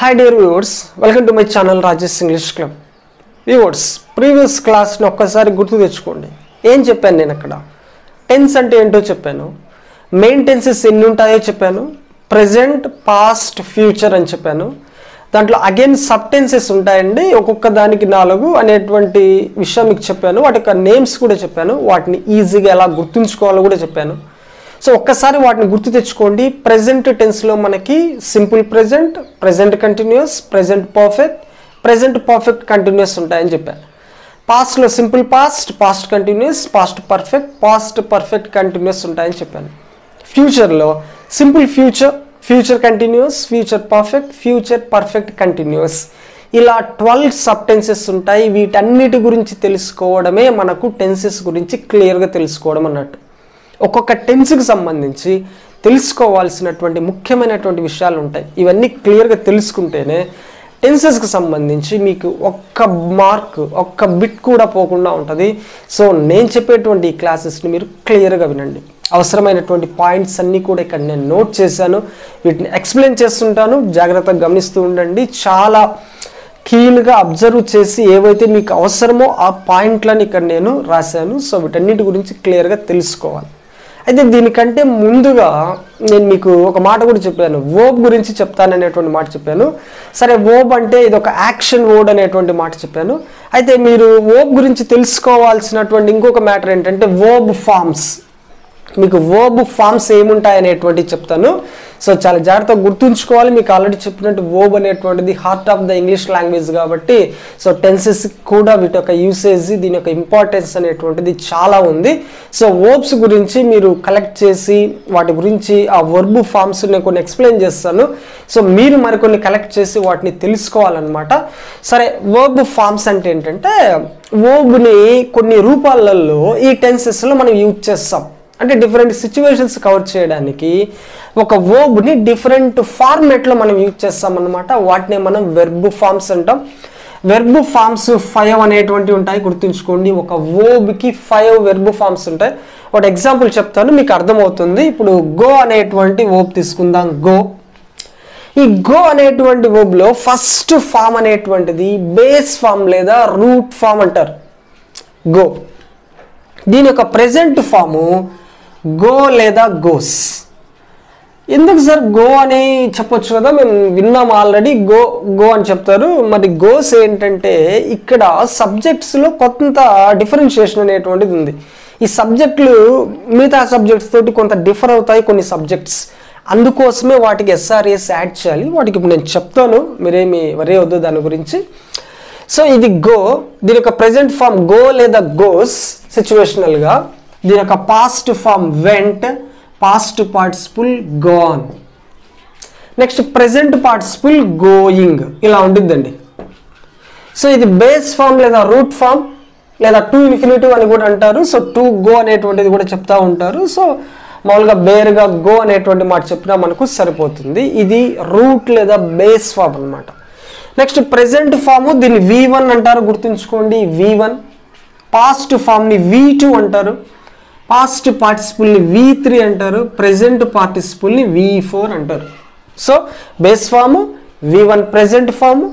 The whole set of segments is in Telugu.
Hi dear viewers, welcome to my channel Rajesh English Club. Viewers, previous class ని ఒక్కసారి గుర్తు తెచ్చుకోండి. ఏం చెప్పాను నేను అక్కడ? టెన్స్ అంటే ఏంటో చెప్పాను. మెయిన్ టెన్సెస్ ఎన్ని ఉంటాయో చెప్పాను. ప్రెజెంట్, పాస్ట్, ఫ్యూచర్ అని చెప్పాను. దాంట్లో అగైన్ సబ్ టెన్సెస్ ఉంటాయండి. ఒక్కొక్క దానికి 4 అనేటువంటి విషయం మీకు చెప్పాను. వాటి యొక్క నేమ్స్ కూడా చెప్పాను. వాటిని ఈజీగా ఎలా గుర్తుంచుకోవాలో కూడా చెప్పాను. సో ఒక్కసారి వాటిని గుర్తు తెచ్చుకోండి. ప్రెజెంట్ టెన్స్లో మనకి simple present, present continuous, present perfect continuous ఉంటాయని చెప్పాను. పాస్ట్లో simple past, past continuous, past perfect continuous ఉంటాయని చెప్పాను. ఫ్యూచర్లో simple future, future continuous, future perfect continuous, ఇలా 12 సబ్ టెన్సెస్ ఉంటాయి. వీటన్నిటి గురించి తెలుసుకోవడమే మనకు టెన్సెస్ గురించి క్లియర్గా తెలుసుకోవడం అన్నట్టు. ఒక్కొక్క టెన్స్కి సంబంధించి తెలుసుకోవాల్సినటువంటి ముఖ్యమైనటువంటి విషయాలు ఉంటాయి. ఇవన్నీ క్లియర్గా తెలుసుకుంటేనే టెన్సెస్కి సంబంధించి మీకు ఒక్క బిట్ కూడా పోకుండా ఉంటుంది. సో నేను చెప్పేటువంటి ఈ క్లాసెస్ని మీరు క్లియర్గా వినండి. అవసరమైనటువంటి పాయింట్స్ అన్నీ కూడా ఇక్కడ నేను నోట్ చేశాను. వీటిని ఎక్స్ప్లెయిన్ చేస్తుంటాను. జాగ్రత్తగా గమనిస్తూ ఉండండి. చాలా కీన్గా అబ్జర్వ్ చేసి ఏవైతే మీకు అవసరమో ఆ పాయింట్లను ఇక్కడ నేను రాశాను. సో వీటన్నిటి గురించి క్లియర్గా తెలుసుకోవాలి. అయితే దీనికంటే ముందుగా నేను మీకు ఒక మాట కూడా చెప్పాను. వర్బ్ గురించి చెప్తాననేటువంటి మాట చెప్పాను. సరే, వర్బ్ అంటే ఇది ఒక యాక్షన్ వర్డ్ అనేటువంటి మాట చెప్పాను. అయితే మీరు వర్బ్ గురించి తెలుసుకోవాల్సినటువంటి ఇంకొక మ్యాటర్ ఏంటంటే వర్బ్ ఫామ్స్. మీకు వర్బ్ ఫామ్స్ ఏముంటాయి అనేటువంటిది చెప్తాను. సో చాలా జాగ్రత్తగా గుర్తుంచుకోవాలి. మీకు ఆల్రెడీ చెప్పినట్టు వర్బ్ అనేటువంటిది heart of the English language కాబట్టి సో టెన్సెస్ కూడా వీటి యొక్క యూసేజ్, దీని యొక్క ఇంపార్టెన్స్ అనేటువంటిది చాలా ఉంది. సో వర్బ్స్ గురించి మీరు కలెక్ట్ చేసి వాటి గురించి ఆ వర్బ్ ఫామ్స్ నేను కొన్ని ఎక్స్ప్లెయిన్ చేస్తాను. సో మీరు మరికొన్ని కలెక్ట్ చేసి వాటిని తెలుసుకోవాలన్నమాట. సరే, వర్బ్ ఫామ్స్ అంటే ఏంటంటే వర్బ్ని కొన్ని రూపాలలో ఈ టెన్సెస్లో మనం యూజ్ చేస్తాం. అంటే డిఫరెంట్ సిచ్యువేషన్స్ కవర్ చేయడానికి ఒక వర్బ్ని డిఫరెంట్ ఫార్మేట్లో మనం యూజ్ చేస్తామన్నమాట. వాటినే మనం వెర్బ్ ఫామ్స్ అంటాం. వెర్బ్ ఫామ్స్ 5 అనేటువంటివి ఉంటాయి, గుర్తుంచుకోండి. ఒక వర్బ్కి 5 వెర్బ్ ఫామ్స్ ఉంటాయి. ఒకటి ఎగ్జాంపుల్ చెప్తాను, మీకు అర్థమవుతుంది. ఇప్పుడు గో అనేటువంటి వర్బ్ తీసుకుందాం. గో. ఈ గో అనేటువంటి వర్బ్లో ఫస్ట్ ఫామ్ అనేటువంటిది బేస్ ఫామ్ లేదా రూట్ ఫామ్ అంటారు. గో. దీని యొక్క ప్రెజెంట్ ఫాము గో లేదా గోస్. ఎందుకు సార్ గో అని చెప్పొచ్చు కదా, మేము విన్నాం ఆల్రెడీ. గో అని చెప్తారు. మరి గోస్ ఏంటంటే ఇక్కడ సబ్జెక్ట్స్లో కొంత డిఫరెన్షియేషన్ అనేటువంటిది ఉంది. ఈ సబ్జెక్టులు మిగతా సబ్జెక్ట్స్ తోటి కొంత డిఫర్ అవుతాయి కొన్ని సబ్జెక్ట్స్. అందుకోసమే వాటికి ఎస్ఆర్ఎస్ యాడ్ చేయాలి. వాటికి ఇప్పుడు నేను చెప్తాను, మీరేమి వరే వద్దు దాని గురించి. సో ఇది గో. దీని యొక్క ప్రెజెంట్ ఫామ్ గో లేదా గోస్ సిచ్యువేషనల్గా. దీని యొక్క past form went, past participle gone. Next present participle going, ఇలా ఉంటుందండి. సో ఇది బేస్ ఫామ్ లేదా రూట్ ఫామ్ లేదా టు ఇన్ఫినిటివ్ అని కూడా అంటారు. సో టు గో అనేటువంటిది కూడా చెప్తా ఉంటారు. సో మామూలుగా బేర్గా గో అనేటువంటి మాట చెప్పినా మనకు సరిపోతుంది. ఇది రూట్ లేదా బేస్ ఫామ్ అనమాట. నెక్స్ట్ ప్రెజెంట్ ఫామ్, దీన్ని V1 అంటారు, గుర్తుంచుకోండి. V1. పాస్ట్ ఫామ్ని V2 అంటారు. పాస్ట్ పార్టిసిపుల్ని V3 అంటారు. ప్రెజెంట్ పార్టిసిపుల్ని V4 అంటారు. So base form V1 present form,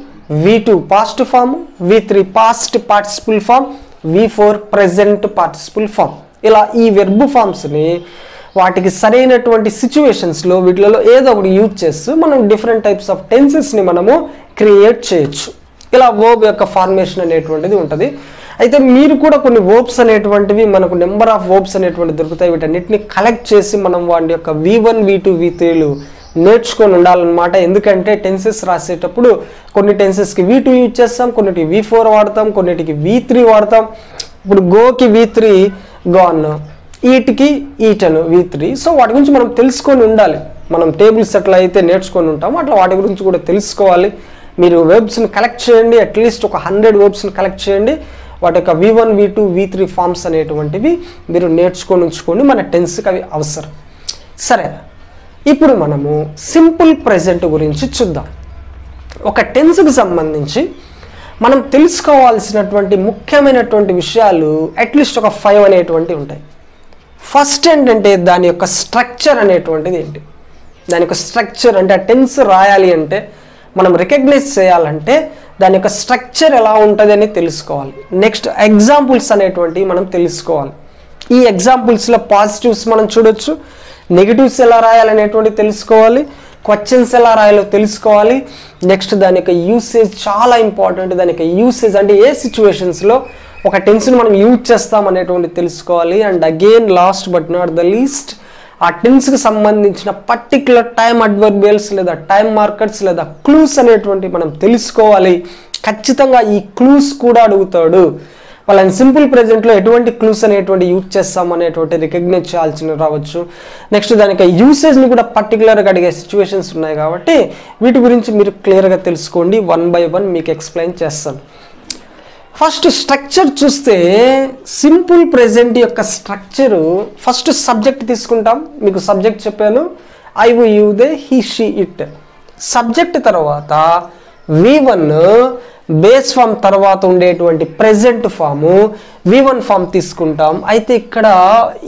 V2 past form, V3 past participle form, V4 present participle form. ఇలా ఈ వెర్బ్ ఫామ్స్ని వాటికి సరైనటువంటి సిచ్యువేషన్స్లో వీటిలో ఏదో ఒకటి యూజ్ చేస్తూ మనం డిఫరెంట్ టైప్స్ ఆఫ్ టెన్సెస్ని మనము క్రియేట్ చేయొచ్చు. ఇలా వర్బ్ యొక్క ఫార్మేషన్ అనేటువంటిది ఉంటుంది. అయితే మీరు కూడా కొన్ని వర్బ్స్ అనేటువంటివి మనకు నెంబర్ ఆఫ్ వర్బ్స్ అనేటువంటివి దొరుకుతాయి. వీటన్నిటిని కలెక్ట్ చేసి మనం వాటి యొక్క V1, V2, V3లు నేర్చుకొని ఉండాలన్నమాట. ఎందుకంటే టెన్సెస్ రాసేటప్పుడు కొన్ని టెన్సెస్కి V2 యూజ్ చేస్తాం, కొన్నిటికి V4 వాడతాం, కొన్నిటికి V3 వాడతాం. ఇప్పుడు గోకి V3 గాన్, ఈట్కి ఈటను V3. సో వాటి గురించి మనం తెలుసుకొని ఉండాలి. మనం టేబుల్స్ ఎట్లా అయితే నేర్చుకొని ఉంటామో అట్లా వాటి గురించి కూడా తెలుసుకోవాలి. మీరు వెబ్స్ని కలెక్ట్ చేయండి. అట్లీస్ట్ ఒక 100 వెబ్స్ని కలెక్ట్ చేయండి. వాటి యొక్క V1, V2, V3 ఫామ్స్ అనేటువంటివి మీరు నేర్చుకొని ఉంచుకోండి. మన టెన్స్కి అవి అవసరం. సరే, ఇప్పుడు మనము సింపుల్ ప్రెజెంట్ గురించి చూద్దాం. ఒక టెన్స్కి సంబంధించి మనం తెలుసుకోవాల్సినటువంటి ముఖ్యమైనటువంటి విషయాలు అట్లీస్ట్ ఒక 5 అనేటువంటివి ఉంటాయి. ఫస్ట్ ఏంటంటే దాని యొక్క స్ట్రక్చర్ అనేటువంటిది ఏంటి. దాని యొక్క స్ట్రక్చర్ అంటే ఆ టెన్స్ రాయాలి అంటే మనం రికగ్నైజ్ చేయాలంటే దాని యొక్క స్ట్రక్చర్ ఎలా ఉంటుంది అని తెలుసుకోవాలి. నెక్స్ట్ ఎగ్జాంపుల్స్ అనేటువంటివి మనం తెలుసుకోవాలి. ఈ ఎగ్జాంపుల్స్లో పాజిటివ్స్ మనం చూడొచ్చు, నెగిటివ్స్ ఎలా రాయాలనేటువంటి తెలుసుకోవాలి, క్వశ్చన్స్ ఎలా రాయాలో తెలుసుకోవాలి. నెక్స్ట్ దాని యొక్క యూసేజ్ చాలా ఇంపార్టెంట్. దాని యొక్క యూసేజ్ అంటే ఏ సిచ్యువేషన్స్లో ఒక టెన్స్ని మనం యూజ్ చేస్తాం అనేటువంటి తెలుసుకోవాలి. And again last but not the least ఆ టెన్స్కి సంబంధించిన పర్టికులర్ టైం అడ్వర్బియల్స్ లేదా టైం మార్కర్స్ లేదా క్లూస్ అనేటువంటి మనం తెలుసుకోవాలి. ఖచ్చితంగా ఈ క్లూస్ కూడా అడుగుతాడు. వాళ్ళని సింపుల్ ప్రెజెంట్లో ఎటువంటి క్లూస్ అనేటువంటి యూజ్ చేస్తాం అనేటువంటి రికగ్నైజ్ చేయాల్సిన రావచ్చు. నెక్స్ట్ దానికి యూసేజ్ని కూడా పర్టికులర్గా అడిగే సిచ్యువేషన్స్ ఉన్నాయి కాబట్టి వీటి గురించి మీరు క్లియర్గా తెలుసుకోండి. 1 by 1 మీకు ఎక్స్ప్లెయిన్ చేస్తాను. ఫస్ట్ స్ట్రక్చర్ చూస్తే సింపుల్ ప్రెజెంట్ యొక్క స్ట్రక్చరు ఫస్ట్ సబ్జెక్ట్ తీసుకుంటాం. మీకు సబ్జెక్ట్ చెప్పాను, ఐ వు you they he she it. Subject తర్వాత V1 బేస్ ఫామ్ తర్వాత ఉండేటువంటి ప్రెజెంట్ ఫాము V1 ఫామ్ తీసుకుంటాం. అయితే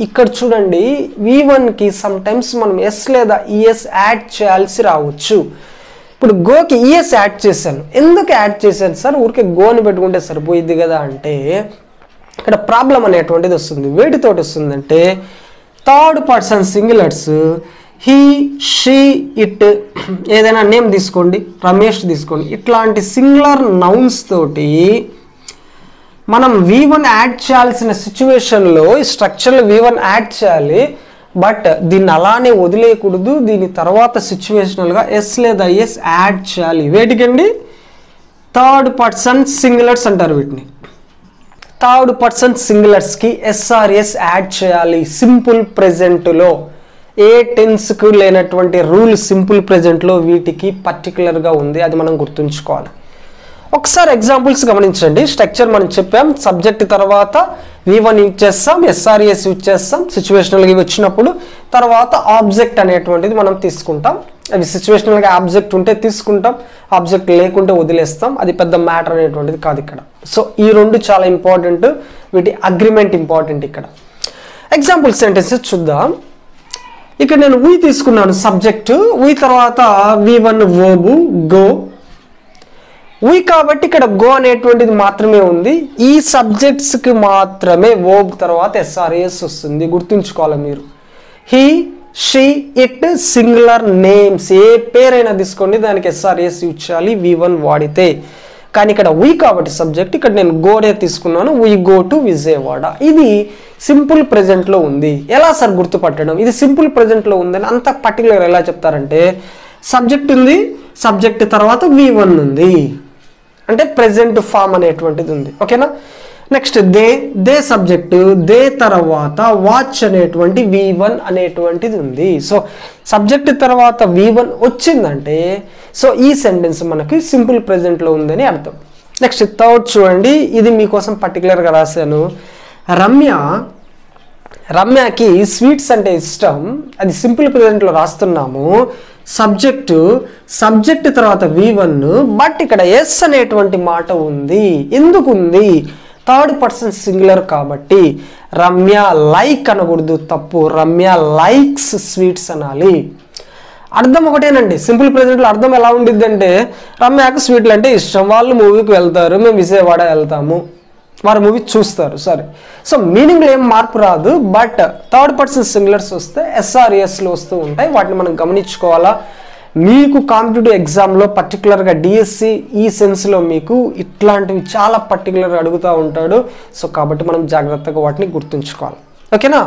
ఇక్కడ చూడండి V1కి సమ్టైమ్స్ మనం ఎస్ లేదా ఈఎస్ యాడ్ చేయాల్సి రావచ్చు. ఇప్పుడు గోకి ఈఎస్ యాడ్ చేశాను. ఎందుకు యాడ్ చేశాను సార్, ఊరికే గోని పెట్టుకుంటే సరిపోయింది కదా అంటే ఇక్కడ ప్రాబ్లం అనేటువంటిది వస్తుంది. వేటితోటి వస్తుందంటే third person singulars he she it, ఏదైనా నేమ్ తీసుకోండి, రమేష్ తీసుకోండి, ఇట్లాంటి సింగులర్ నౌన్స్ తోటి మనం V1 యాడ్ చేయాల్సిన సిచ్యువేషన్లో ఈ స్ట్రక్చర్లో V1 యాడ్ చేయాలి. బట్ దీన్ని అలానే వదిలేయకూడదు. దీని తర్వాత సిచ్యువేషనల్గా ఎస్ లేదా ఎస్ యాడ్ చేయాలి. వేటికండి? థర్డ్ పర్సన్ సింగులర్స్ అంటారు వీటిని. థర్డ్ పర్సన్ సింగులర్స్కి ఎస్ఆర్ఎస్ యాడ్ చేయాలి సింపుల్ ప్రెజెంట్లో. ఏ టెన్స్కు లేనటువంటి రూల్ సింపుల్ ప్రెజెంట్లో వీటికి పర్టికులర్గా ఉంది. అది మనం గుర్తుంచుకోవాలి. ఒకసారి ఎగ్జాంపుల్స్ గమనించండి. స్ట్రక్చర్ మనం చెప్పాం, సబ్జెక్ట్ తర్వాత V1 యూజ్ చేస్తాం, ఎస్ఆర్ఎస్ యూజ్ చేస్తాం సిచ్యువేషనల్గా వచ్చినప్పుడు. తర్వాత ఆబ్జెక్ట్ అనేటువంటిది మనం తీసుకుంటాం. అవి సిచ్యువేషనల్గా ఆబ్జెక్ట్ ఉంటే తీసుకుంటాం, ఆబ్జెక్ట్ లేకుంటే వదిలేస్తాం. అది పెద్ద మ్యాటర్ అనేటువంటిది కాదు ఇక్కడ. సో ఈ రెండు చాలా ఇంపార్టెంట్, వీటి అగ్రిమెంట్ ఇంపార్టెంట్. ఇక్కడ ఎగ్జాంపుల్ సెంటెన్సెస్ చూద్దాం. ఇక్కడ నేను వీ తీసుకున్నాను సబ్జెక్టు, వీ తర్వాత V1 వర్బు గో. వీ కాబట్టి ఇక్కడ గో అనేటువంటిది మాత్రమే ఉంది. ఈ సబ్జెక్ట్స్కి మాత్రమే వర్బ్ తర్వాత ఎస్ఆర్ఎస్ వస్తుంది. గుర్తుంచుకోవాలి మీరు. He she it singular names ఏ పేరైనా తీసుకోండి, దానికి ఎస్ఆర్ఎస్ యూజ్ చేయాలి V1 వాడితే. కానీ ఇక్కడ వీ కాబట్టి సబ్జెక్ట్, ఇక్కడ నేను గోనే తీసుకున్నాను, వీ గో టు విజయవాడ. ఇది సింపుల్ ప్రెజెంట్లో ఉంది. ఎలా సార్ గుర్తుపట్టడం ఇది సింపుల్ ప్రెజెంట్లో ఉందని అంత పర్టికులర్ ఎలా చెప్తారంటే సబ్జెక్ట్ ఉంది, సబ్జెక్ట్ తర్వాత V1 ఉంది, అంటే ప్రెజెంట్ ఫామ్ అనేటువంటిది ఉంది. ఓకేనా. నెక్స్ట్ దే సబ్జెక్టు, దే తర్వాత వాచ్ అనేటువంటి V1 అనేటువంటిది ఉంది. సో సబ్జెక్ట్ తర్వాత V1 వచ్చిందంటే సో ఈ సెంటెన్స్ మనకి సింపుల్ ప్రెజెంట్లో ఉందని అర్థం. నెక్స్ట్ థర్డ్ చూడండి, ఇది మీకోసం పర్టికులర్గా రాశాను. రమ్యకి స్వీట్స్ అంటే ఇష్టం, అది సింపుల్ ప్రెజెంట్లో రాస్తున్నాము. సబ్జెక్ట్ తర్వాత V1, బట్ ఇక్కడ ఎస్ అనేటువంటి మాట ఉంది. ఎందుకు ఉంది? థర్డ్ పర్సన్ సింగులర్ కాబట్టి. రమ్య లైక్ అనకూడదు, తప్పు. రమ్య లైక్స్ స్వీట్స్ అనాలి. అర్థం ఒకటేనండి. సింపుల్ ప్రెజెంట్లో అర్థం ఎలా ఉండిద్ది అంటే రమ్యకు స్వీట్లు అంటే ఇష్టం, వాళ్ళు మూవీకి వెళ్తారు, మేము విజయవాడ వెళ్తాము, వారు మూవీ చూస్తారు. సరే, సో మీనింగ్లో ఏం మార్పు రాదు. బట్ థర్డ్ పర్సన్ సింగులర్స్ వస్తే ఎస్ఆర్ఎస్లు వస్తూ ఉంటాయి. వాటిని మనం గమనించుకోవాలా. మీకు కాంపిటేటివ్ ఎగ్జామ్లో పర్టికులర్గా డిఎస్సి ఈ సెన్స్లో మీకు ఇట్లాంటివి చాలా పర్టికులర్గా అడుగుతూ ఉంటాడు. సో కాబట్టి మనం జాగ్రత్తగా వాటిని గుర్తుంచుకోవాలి. ఓకేనా.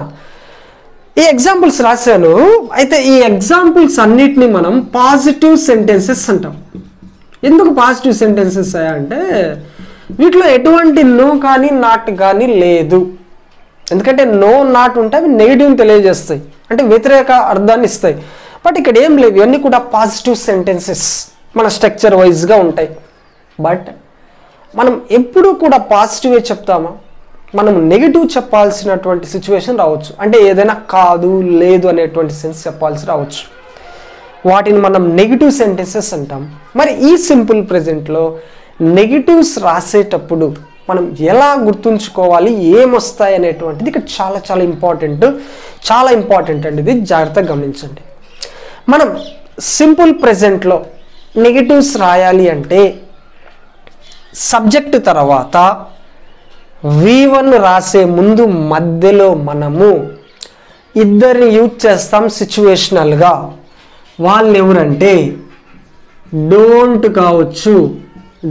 ఈ ఎగ్జాంపుల్స్ రాశాను. అయితే ఈ ఎగ్జాంపుల్స్ అన్నిటినీ మనం పాజిటివ్ సెంటెన్సెస్ అంటాం. ఎందుకు పాజిటివ్ సెంటెన్సెస్ అంటే వీటిలో ఎటువంటి నో కానీ నాట్ కానీ లేదు. ఎందుకంటే నో నాట్ ఉంటే అవి నెగిటివ్ని తెలియజేస్తాయి, అంటే వ్యతిరేక అర్థాన్ని ఇస్తాయి. బట్ ఇక్కడ ఏం లేవు, ఇవన్నీ కూడా పాజిటివ్ సెంటెన్సెస్ మన స్ట్రక్చర్ వైజ్గా ఉంటాయి. బట్ మనం ఎప్పుడూ కూడా పాజిటివే చెప్తామా? మనం నెగిటివ్ చెప్పాల్సినటువంటి సిచ్యువేషన్ రావచ్చు. అంటే ఏదైనా కాదు లేదు అనేటువంటి సెన్స్ చెప్పాల్సి రావచ్చు. వాటిని మనం నెగిటివ్ సెంటెన్సెస్ అంటాం. మరి ఈ సింపుల్ ప్రెజెంట్లో నెగిటివ్స్ రాసేటప్పుడు మనం ఎలా గుర్తుంచుకోవాలి, ఏమొస్తాయి అనేటువంటిది ఇక్కడ చాలా చాలా ఇంపార్టెంట్ అండి. ఇది జాగ్రత్తగా గమనించండి. మనం సింపుల్ ప్రెజెంట్లో నెగటివ్స్ రాయాలి అంటే సబ్జెక్ట్ తర్వాత V1 రాసే ముందు మధ్యలో మనము ఇద్దరిని యూజ్ చేస్తాం సిచ్యువేషనల్గా. వాళ్ళు ఎవరంటే డోంట్ కావచ్చు,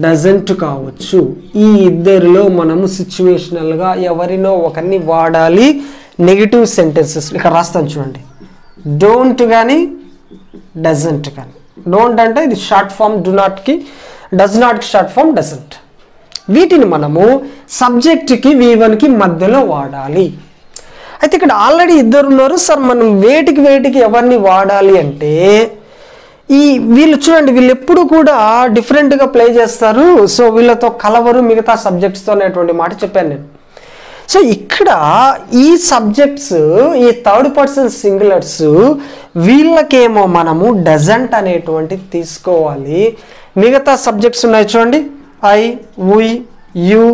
డజంట్ కావచ్చు. ఈ ఇద్దరిలో మనము సిచ్యువేషనల్గా ఎవరినో ఒకరిని వాడాలి నెగిటివ్ సెంటెన్సెస్. ఇక్కడ రాస్తాను చూడండి, డోంట్ కానీ డజంట్ కానీ. డోంట్ అంటే ఇది షార్ట్ ఫామ్ డు నాట్కి, డస్ నాట్కి షార్ట్ ఫామ్ డజంట్. వీటిని మనము సబ్జెక్ట్కి V1కి మధ్యలో వాడాలి. అయితే ఇక్కడ ఆల్రెడీ ఇద్దరు ఉన్నారు సార్, మనం వేటికి ఎవరిని వాడాలి అంటే వీళ్ళు చూడండి, వీళ్ళు ఎప్పుడు కూడా డిఫరెంట్గా ప్లే చేస్తారు. సో వీళ్ళతో కలవరు మిగతా సబ్జెక్ట్స్తో అనేటువంటి మాట చెప్పాను నేను. సో ఇక్కడ ఈ సబ్జెక్ట్స్, ఈ థర్డ్ పర్సన్ సింగులర్స్, వీళ్ళకేమో మనము డజంట్ అనేటువంటిది తీసుకోవాలి. మిగతా సబ్జెక్ట్స్ ఉన్నాయి చూడండి, ఐ, వి, యు,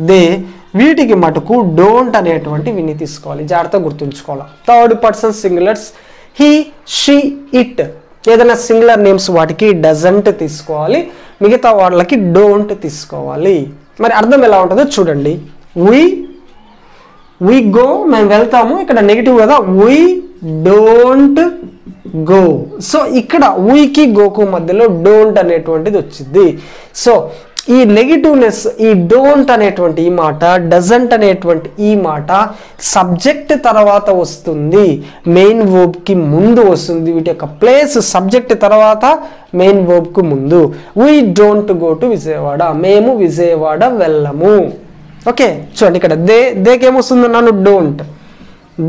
దే, వీటికి మటుకు డోంట్ అనేటువంటి విని తీసుకోవాలి. జాగ్రత్తగా గుర్తుంచుకోవాలి. Third person singulars he, she, it, ఏదైనా సింగులర్ నేమ్స్ వాటికి డజంట్ తీసుకోవాలి, మిగతా వాళ్ళకి డోంట్ తీసుకోవాలి. మరి అర్థం ఎలా ఉంటుందో చూడండి. వి గో, మేము వెళ్తాము, ఇక్కడ నెగిటివ్ కదా, వి డోంట్ గో. సో ఇక్కడ వీకి గోకు మధ్యలో డోంట్ అనేటువంటిది వచ్చింది. సో ఈ నెగిటివ్నెస్, ఈ డోంట్ అనేటువంటి ఈ మాట, డజంట్ అనేటువంటి ఈ మాట సబ్జెక్ట్ తర్వాత వస్తుంది, మెయిన్ వర్బ్కి ముందు వస్తుంది. వీటి యొక్క ప్లేస్ సబ్జెక్ట్ తర్వాత మెయిన్ వర్బ్కు ముందు. We don't go to Vijayawada, మేము విజయవాడ వెళ్ళము. ఓకే చూడండి, ఇక్కడ దేకేమొస్తుంది నన్ను don't.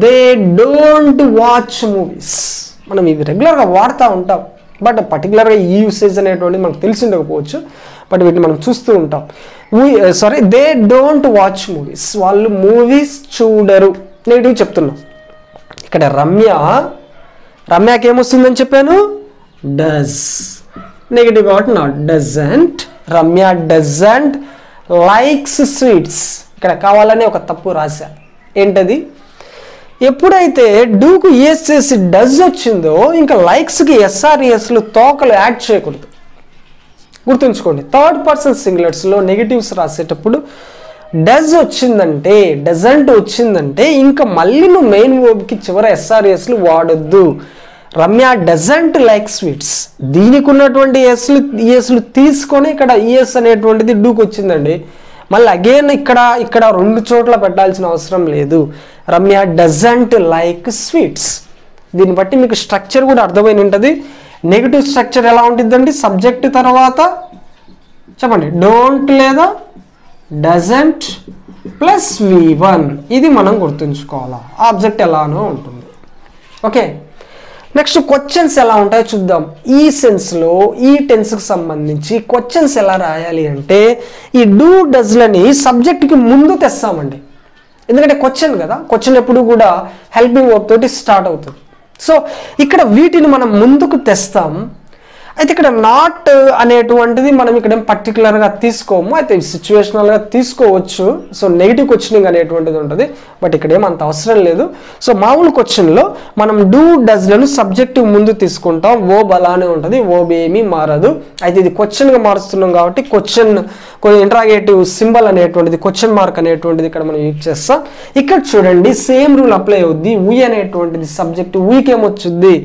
They don't watch movies. మనం ఇవి రెగ్యులర్గా వాడుతూ ఉంటాం, బట్ పర్టికులర్గా ఈ యూసేజ్ అనేటువంటిది మనకు తెలిసి ఉండకపోవచ్చు, బట్ వీటిని మనం చూస్తూ ఉంటాం. దే డోంట్ వాచ్ మూవీస్, వాళ్ళు మూవీస్ చూడరు. నెగిటివ్ చెప్తున్నాం. ఇక్కడ రమ్యకి ఏమొస్తుందని చెప్పాను, డస్. నెగిటివ్ కాబట్టి not doesn't. Ramya doesn't likes sweets. ఇక్కడ కావాలని ఒక తప్పు రాశా. ఏంటది? ఎప్పుడైతే డూకు ఈఎస్ చేసి డజ్ వచ్చిందో ఇంకా లైక్స్కి ఎస్ఆర్ఈఎస్లు తోకలు యాడ్ చేయకూడదు. గుర్తుంచుకోండి, థర్డ్ పర్సన్ సింగులర్స్లో నెగిటివ్స్ రాసేటప్పుడు డజ్ వచ్చిందంటే, డజంట్ వచ్చిందంటే ఇంకా మళ్ళీ నువ్వు మెయిన్ వర్బ్కి చివర ఎస్ఆర్ఈఎస్లు వాడొద్దు. రమ్య డజంట్ లైక్ స్వీట్స్, దీనికి ఉన్నటువంటి ఈఎస్లు తీసుకొని ఇక్కడ ఈఎస్ అనేటువంటిది డూకు వచ్చిందండి. మళ్ళీ అగైన్ ఇక్కడ రెండు చోట్ల పెట్టాల్సిన అవసరం లేదు. Ramya doesn't like sweets. దీన్ని బట్టి మీకు స్ట్రక్చర్ కూడా అర్థమైన ఉంటుంది. నెగిటివ్ స్ట్రక్చర్ ఎలా ఉంటుందండి? సబ్జెక్ట్ తర్వాత చెప్పండి, డోంట్ లేదా డజంట్ ప్లస్ V1. ఇది మనం గుర్తుంచుకోవాలా. ఆబ్జెక్ట్ ఎలానో ఉంటుంది. ఓకే, నెక్స్ట్ క్వశ్చన్స్ ఎలా ఉంటాయో చూద్దాం. ఈ సెన్స్లో ఈ టెన్స్కి సంబంధించి క్వశ్చన్స్ ఎలా రాయాలి అంటే ఈ డూ డజ్లని సబ్జెక్ట్కి ముందు తెస్తామండి. ఎందుకంటే క్వశ్చన్ కదా, క్వశ్చన్ ఎప్పుడు కూడా హెల్పింగ్ వర్బ్ తోటి స్టార్ట్ అవుతుంది. సో ఇక్కడ వీటిని మనం ముందుకు తెస్తాం. అయితే ఇక్కడ నాట్ అనేటువంటిది మనం ఇక్కడ ఏం పర్టికులర్గా తీసుకోము, అయితే సిచ్యువేషనల్గా తీసుకోవచ్చు. సో నెగిటివ్ క్వశ్చనింగ్ అనేటువంటిది ఉంటుంది, బట్ ఇక్కడ ఏమంత అవసరం లేదు. సో మామూలు క్వశ్చన్లో మనం డూ డజ్లను సబ్జెక్టివ్ ముందు తీసుకుంటాం, వర్బ్ అలానే ఉంటుంది, వర్బ్ ఏమీ మారదు. అయితే ఇది క్వశ్చన్గా మారుస్తున్నాం కాబట్టి క్వశ్చన్ ఇంట్రాగేటివ్ సింబల్ అనేటువంటిది, క్వశ్చన్ మార్క్ అనేటువంటిది ఇక్కడ మనం యూజ్ చేస్తాం. ఇక్కడ చూడండి సేమ్ రూల్ అప్లై అవుద్ది. వీ అనేటువంటిది సబ్జెక్ట్, వీకి ఏమొచ్చుద్ది?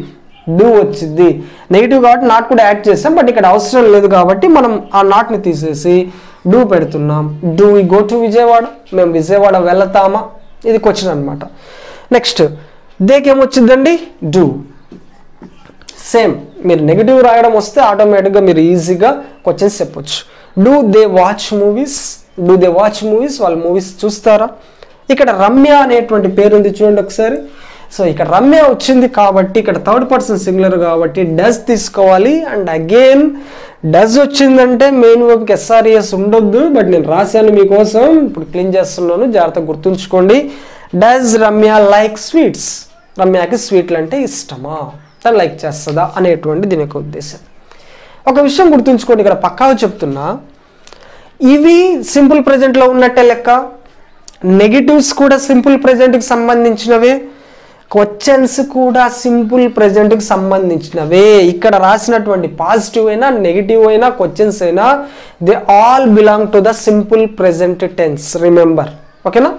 డూ వచ్చింది. నెగిటివ్ కాబట్టి నాట్ కూడా యాడ్ చేస్తాం, బట్ ఇక్కడ అవసరం లేదు కాబట్టి మనం ఆ నాట్ని తీసేసి డూ పెడుతున్నాం. Do we go to Vijayawada, మేము విజయవాడ వెళతామా? ఇది క్వశ్చన్ అనమాట. నెక్స్ట్ దేకేమొచ్చిందండి? డూ. సేమ్ మీరు నెగిటివ్ రాయడం వస్తే ఆటోమేటిక్గా మీరు ఈజీగా క్వశ్చన్స్ చెప్పొచ్చు. Do they watch movies? Do they watch movies? వాళ్ళు మూవీస్ చూస్తారా? ఇక్కడ రమ్య అనేటువంటి పేరు ఉంది చూడండి ఒకసారి. సో ఇక్కడ రమ్య వచ్చింది కాబట్టి ఇక్కడ థర్డ్ పర్సన్ సింగులర్ కాబట్టి డస్ తీసుకోవాలి. అండ్ అగైన్ డస్ వచ్చిందంటే మెయిన్ వర్బ్కి ఎస్ఆర్ఈఎస్ ఉండొద్దు, బట్ నేను రాశాను మీకోసం, ఇప్పుడు క్లీన్ చేస్తున్నాను, జాగ్రత్తగా గుర్తుంచుకోండి. Does Ramya like sweets? రమ్యకి స్వీట్లు అంటే ఇష్టమా, తను లైక్ చేస్తుందా అనేటువంటి దీని యొక్క ఉద్దేశం. ఒక విషయం గుర్తుంచుకోండి, ఇక్కడ పక్కాగా చెప్తున్నా, ఇవి సింపుల్ ప్రెజెంట్లో ఉన్నట్టే లెక్క, నెగిటివ్స్ కూడా సింపుల్ ప్రెజెంట్కి సంబంధించినవే, క్వశ్చన్స్ కూడా సింపుల్ ప్రెజెంట్కి సంబంధించినవే. ఇక్కడ రాసినటువంటి పాజిటివ్ అయినా నెగిటివ్ అయినా క్వశ్చన్స్ అయినా they all belong to the simple present tense, remember. ఓకేనా?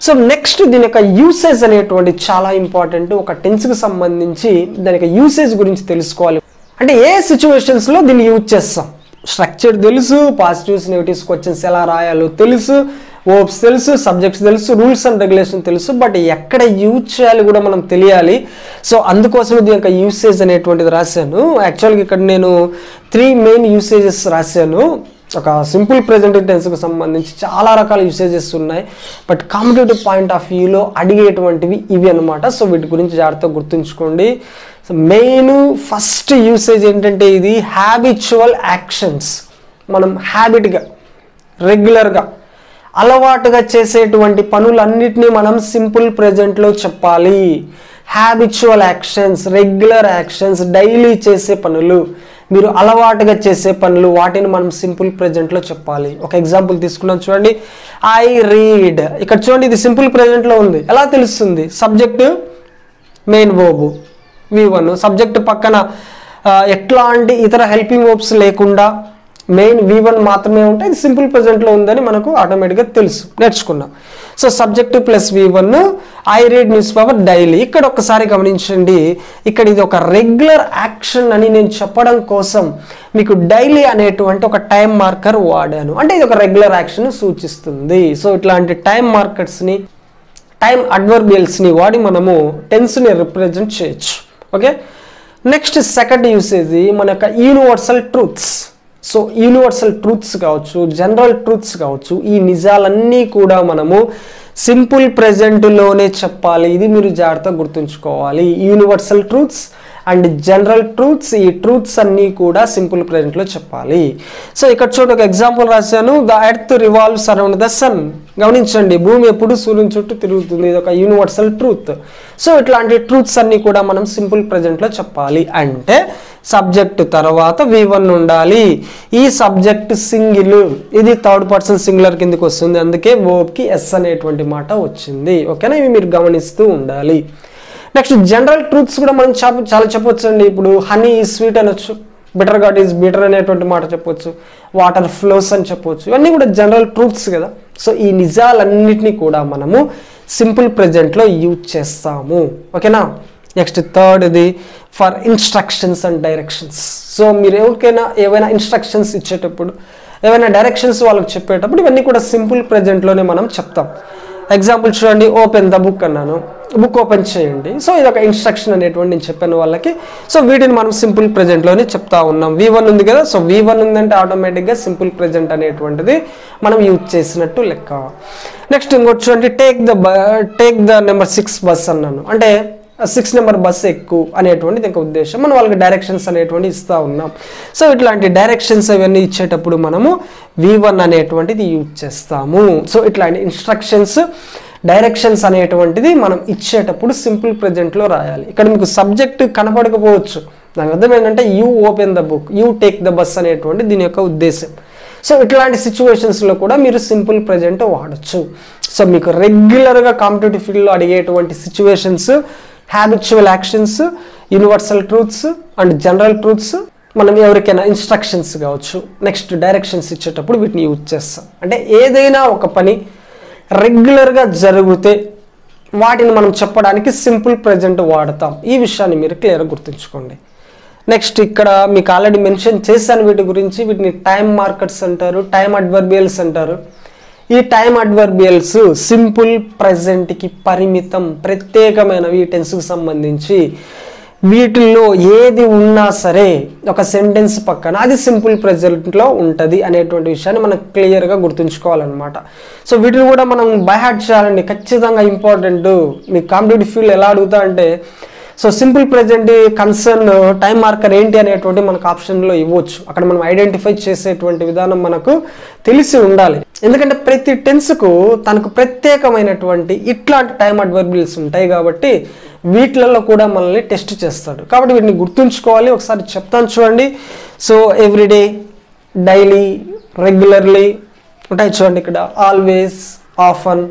సో నెక్స్ట్ దీని యొక్క యూసేజ్ అనేటువంటి చాలా ఇంపార్టెంట్. ఒక టెన్స్కి సంబంధించి దాని యొక్క యూసేజ్ గురించి తెలుసుకోవాలి. అంటే ఏ సిచ్యువేషన్స్లో దీన్ని యూజ్ చేస్తాం. స్ట్రక్చర్ తెలుసు, పాజిటివ్స్ నెగిటివ్స్ క్వశ్చన్స్ ఎలా రాయాలో తెలుసు, వర్బ్స్ తెలుసు, సబ్జెక్ట్స్ తెలుసు, రూల్స్ అండ్ రెగ్యులేషన్ తెలుసు, బట్ ఎక్కడ యూజ్ చేయాలి కూడా మనం తెలియాలి. సో అందుకోసం దీని యొక్క యూసేజ్ అనేటువంటిది రాశాను. యాక్చువల్గా ఇక్కడ నేను 3 మెయిన్ యూసేజెస్ రాశాను. ఒక సింపుల్ ప్రెజెంట్ టెన్స్కి సంబంధించి చాలా రకాల యూసేజెస్ ఉన్నాయి, బట్ కాంపిటేటివ్ పాయింట్ ఆఫ్ వ్యూలో అడిగేటువంటివి ఇవి అనమాట. సో వీటి గురించి జాగ్రత్తగా గుర్తుంచుకోండి. సో మెయిన్ ఫస్ట్ యూసేజ్ ఏంటంటే ఇది హ్యాబిచువల్ యాక్షన్స్. మనం హ్యాబిట్గా రెగ్యులర్గా అలవాటుగా చేసేటువంటి పనులన్నిటినీ మనం సింపుల్ ప్రెజెంట్లో చెప్పాలి. Habitual actions, regular actions, daily చేసే పనులు, మీరు అలవాటుగా చేసే పనులు, వాటిని మనం సింపుల్ ప్రెజెంట్లో చెప్పాలి. ఒక ఎగ్జాంపుల్ తీసుకున్నాం చూడండి. I read. ఇక్కడ చూడండి ఇది సింపుల్ ప్రెజెంట్లో ఉంది. ఎలా తెలుస్తుంది? Subject main verb V1, subject పక్కన ఎట్లాంటి ఇతర హెల్పింగ్ వర్బ్స్ లేకుండా మెయిన్ V1 మాత్రమే ఉంటే ఇది సింపుల్ ప్రెజెంట్లో ఉందని మనకు ఆటోమేటిక్గా తెలుసు, నేర్చుకున్నాం. So subject plus V1, I read news paper daily. ఇక్కడ ఒక్కసారి గమనించండి, ఇక్కడ ఇది ఒక రెగ్యులర్ యాక్షన్ అని నేను చెప్పడం కోసం మీకు డైలీ అనేటువంటి ఒక టైం మార్కర్ వాడాను. అంటే ఇది ఒక రెగ్యులర్ యాక్షన్ సూచిస్తుంది. సో ఇట్లాంటి టైం మార్కర్స్ని, టైం అడ్వర్బియల్స్ని వాడి మనము టెన్స్ని రిప్రజెంట్ చేయొచ్చు. ఓకే, నెక్స్ట్ సెకండ్ యూసేజ్ మన యొక్క universal truths. So universal truths కావచ్చు, జనరల్ ట్రూత్స్ కావచ్చు, ఈ నిజాలన్నీ కూడా మనము సింపుల్ ప్రెజెంట్లోనే చెప్పాలి. ఇది మీరు జాగ్రత్తగా గుర్తుంచుకోవాలి. Universal truths and general truths, ఈ ట్రూత్స్ అన్నీ కూడా సింపుల్ ప్రెజెంట్లో చెప్పాలి. సో ఇక్కడ చూడండి ఒక ఎగ్జాంపుల్ రాశాను. The earth revolves around the sun. గమనించండి, భూమి ఎప్పుడు సూర్యుని చుట్టూ తిరుగుతుంది. ఇది ఒక యూనివర్సల్ ట్రూత్. సో ఇట్లాంటి ట్రూత్స్ అన్నీ కూడా మనం సింపుల్ ప్రెజెంట్లో చెప్పాలి. అంటే సబ్జెక్ట్ తర్వాత V1 ఉండాలి. ఈ సబ్జెక్ట్ సింగిల్, ఇది థర్డ్ పర్సన్ సింగులర్ కిందకి వస్తుంది, అందుకే వర్బ్కి S అనేటువంటి మాట వచ్చింది. ఓకేనా? ఇవి మీరు గమనిస్తూ ఉండాలి. నెక్స్ట్ జనరల్ ట్రూత్స్ కూడా మనం చాలా చెప్పొచ్చు అండి. ఇప్పుడు హనీ ఈజ్ స్వీట్ అనొచ్చు, బిటర్ గాట్ ఈజ్ బిటర్ అనేటువంటి మాట చెప్పొచ్చు, వాటర్ ఫ్లోస్ అని చెప్పొచ్చు. ఇవన్నీ కూడా జనరల్ ట్రూత్స్ కదా. సో ఈ నిజాలన్నిటినీ కూడా మనము సింపుల్ ప్రెజెంట్లో యూజ్ చేస్తాము. ఓకేనా? నెక్స్ట్ థర్డ్ది for instructions and directions. So మీరు ఎవరికైనా ఏవైనా ఇన్స్ట్రక్షన్స్ ఇచ్చేటప్పుడు, ఏవైనా డైరెక్షన్స్ వాళ్ళకి చెప్పేటప్పుడు ఇవన్నీ కూడా సింపుల్ ప్రెజెంట్లోనే మనం చెప్తాం. ఎగ్జాంపుల్ చూడండి, ఓపెన్ ద బుక్ అన్నాను, బుక్ ఓపెన్ చేయండి. సో ఇది ఒక ఇన్స్ట్రక్షన్ అనేటువంటి నేను చెప్పాను వాళ్ళకి. సో వీటిని మనం సింపుల్ ప్రెజెంట్లోనే చెప్తా ఉన్నాం. V1 ఉంది కదా, సో V1 ఉందంటే ఆటోమేటిక్గా సింపుల్ ప్రెజెంట్ అనేటువంటిది మనం యూజ్ చేసినట్టు లెక్క. నెక్స్ట్ ఇంకోటి చూడండి, టేక్ ద నెంబర్ 6 బస్ అన్నాను. అంటే 6 నెంబర్ బస్ ఎక్కువ అనేటువంటిది ఇంకా ఉద్దేశం. మనం వాళ్ళకి డైరెక్షన్స్ అనేటువంటి ఇస్తూ ఉన్నాం. సో ఇట్లాంటి డైరెక్షన్స్ అవన్నీ ఇచ్చేటప్పుడు మనము V1 అనేటువంటిది యూజ్ చేస్తాము. సో ఇట్లాంటి ఇన్స్ట్రక్షన్స్, డైరెక్షన్స్ అనేటువంటిది మనం ఇచ్చేటప్పుడు సింపుల్ ప్రెజెంట్లో రాయాలి. ఇక్కడ మీకు సబ్జెక్ట్ కనపడకపోవచ్చు, దాని అర్థం ఏంటంటే you open the book, you take the bus అనేటువంటి దీని యొక్క ఉద్దేశం. సో ఇట్లాంటి సిచ్యువేషన్స్లో కూడా మీరు సింపుల్ ప్రెజెంట్ వాడచ్చు. సో మీకు రెగ్యులర్గా కాంపిటేటివ్ ఫీల్డ్లో అడిగేటువంటి situations, habitual actions, universal truths and general truths, మనం ఎవరికైనా ఇన్స్ట్రక్షన్స్ కావచ్చు, నెక్స్ట్ డైరెక్షన్స్ ఇచ్చేటప్పుడు వీటిని యూజ్ చేస్తాం. అంటే ఏదైనా ఒక పని రెగ్యులర్గా జరిగితే వాటిని మనం చెప్పడానికి సింపుల్ ప్రెజెంట్ వాడతాం. ఈ విషయాన్ని మీరు క్లియర్గా గుర్తుంచుకోండి. నెక్స్ట్ ఇక్కడ మీకు ఆల్రెడీ మెన్షన్ చేశాను వీటి గురించి. వీటిని టైం మార్కర్స్ అంటారు, టైం అడ్వర్బియల్స్ అంటారు. ఈ టైం అడ్వర్బియల్స్ సింపుల్ ప్రెజెంట్కి పరిమితం, ప్రత్యేకమైనవి టెన్స్కి సంబంధించి. వీటిల్లో ఏది ఉన్నా సరే ఒక సెంటెన్స్ పక్కన అది సింపుల్ ప్రెజెంట్లో ఉంటుంది అనేటువంటి విషయాన్ని మనం క్లియర్గా గుర్తుంచుకోవాలన్నమాట. సో వీటిని కూడా మనం బై హార్ట్ చేయాలండి, ఖచ్చితంగా ఇంపార్టెంట్. మీ కాంపిటేటివ్ ఫీల్డ్ ఎలా అడుగుతా అంటే, so simple present concern time marker ఏంటి అనేటువంటి మనకు ఆప్షన్లో ఇవ్వచ్చు. అక్కడ మనం ఐడెంటిఫై చేసేటువంటి విధానం మనకు తెలిసి ఉండాలి. ఎందుకంటే ప్రతి టెన్స్కు తనకు ప్రత్యేకమైనటువంటి ఇట్లాంటి టైం అడ్వర్బియల్స్ ఉంటాయి కాబట్టి వీటిలలో కూడా మనల్ని టెస్ట్ చేస్తాడు. కాబట్టి వీటిని గుర్తుంచుకోవాలి. ఒకసారి చెప్తాను చూడండి. సో ఎవ్రీడే, డైలీ, రెగ్యులర్లీ ఉంటాయి చూడండి. ఇక్కడ always, often,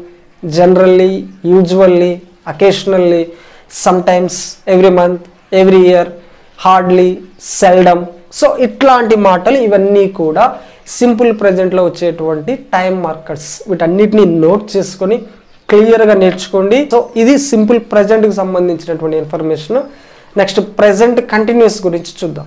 generally, usually, occasionally, sometimes, every month, every year, hardly, seldom. So ఇట్లాంటి మాటలు ఇవన్నీ కూడా సింపుల్ ప్రజెంట్లో వచ్చేటువంటి టైం మార్కర్స్. వీటన్నిటిని నోట్ చేసుకొని క్లియర్గా నేర్చుకోండి. సో ఇది సింపుల్ ప్రజెంట్కి సంబంధించినటువంటి ఇన్ఫర్మేషన్. నెక్స్ట్ ప్రజెంట్ కంటిన్యూస్ గురించి చూద్దాం.